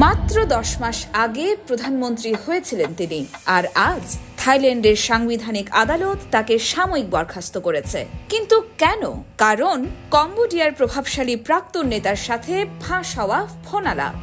মাত্র 10 মাস আগে প্রধানমন্ত্রী হয়েছিলেন তিনি, আর আজ থাইল্যান্ডের সাংবিধানিক আদালত তাকে সাময়িক বরখাস্ত করেছে। কিন্তু কেন? কারণ কম্বোডিয়ার প্রভাবশালী প্রাক্তন নেতার সাথে ফাঁস হওয়া ফোনালাপ।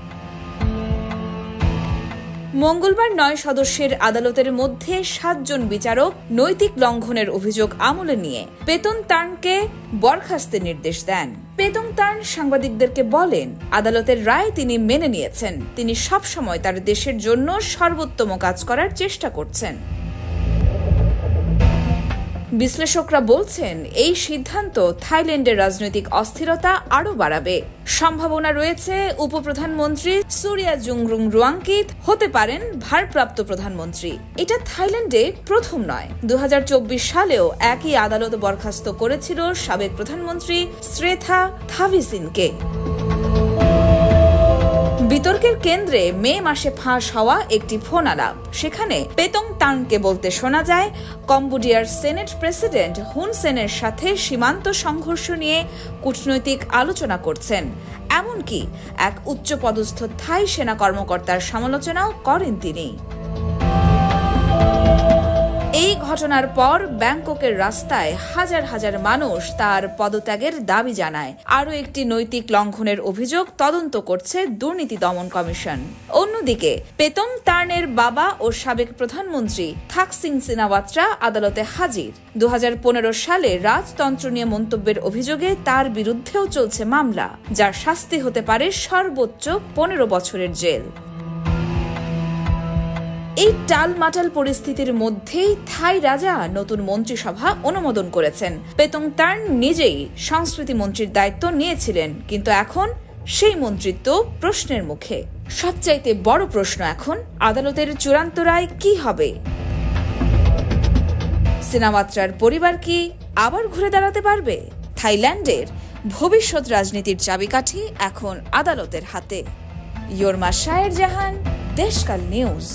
মঙ্গলবার 9 সদস্যের আদালতের মধ্যে 7 জন বিচারক নৈতিক লঙ্ঘনের অভিযোগ আমলে নিয়ে পেতনতার্নকে বরখাস্তের নির্দেশ দেন। পেতনতার্ন সাংবাদিকদেরকে বলেন, আদালতের রায় তিনি মেনে নিয়েছেন। তিনি সবসময় তার দেশের জন্য সর্বোত্তম কাজ করার চেষ্টা করছেন। বিশ্লেষকরা বলছেন, এই সিদ্ধান্ত থাইল্যান্ডের রাজনৈতিক অস্থিরতা আরও বাড়াবে। সম্ভাবনা রয়েছে উপপ্রধানমন্ত্রী সুরিয়াজুংরুং রুয়াংকিত হতে পারেন ভারপ্রাপ্ত প্রধানমন্ত্রী। এটা থাইল্যান্ডে প্রথম নয়। 2024 সালেও একই আদালত বরখাস্ত করেছিল সাবেক প্রধানমন্ত্রী শ্রেথা থাভিসিনকে। বিতর্কের কেন্দ্রে মে মাসে ফাঁস হওয়া একটি ফোন আলাপ। সেখানে পেতনতার্নকে বলতে শোনা যায়, কম্বোডিয়ার সেনেট প্রেসিডেন্ট হুন সেনের সাথে সীমান্ত সংঘর্ষ নিয়ে কূটনৈতিক আলোচনা করছেন। এমনকি এক উচ্চপদস্থ থাই সেনা কর্মকর্তার সমালোচনাও করেন তিনি। এই ঘটনার পর ব্যাংককের রাস্তায় হাজার হাজার মানুষ তার পদত্যাগের দাবি জানায়। আরও একটি নৈতিক লঙ্ঘনের অভিযোগ তদন্ত করছে দুর্নীতি দমন কমিশন। অন্যদিকে পেতনতার্নের বাবা ও সাবেক প্রধানমন্ত্রী থাকসিন সিনাওয়াত্রা আদালতে হাজির। 2015 সালে রাজতন্ত্র নিয়ে মন্তব্যের অভিযোগে তার বিরুদ্ধেও চলছে মামলা, যার শাস্তি হতে পারে সর্বোচ্চ 15 বছরের জেল। এই টালমাটাল পরিস্থিতির মধ্যেই থাই রাজা নতুন মন্ত্রিসভা অনুমোদন করেছেন। পেতনতার্ন নিজেই সংস্কৃতি মন্ত্রীর দায়িত্ব নিয়েছিলেন, কিন্তু এখন সেই মন্ত্রিত্ব প্রশ্নের মুখে। সবচাইতে বড় প্রশ্ন এখন, আদালতের চূড়ান্ত রায় কি হবে? সিনাওয়াত্রার পরিবার কি আবার ঘুরে দাঁড়াতে পারবে? থাইল্যান্ডের ভবিষ্যৎ রাজনীতির চাবিকাঠি এখন আদালতের হাতে। ইয়োরমা শায়ের জাহান, দেশকাল নিউজ।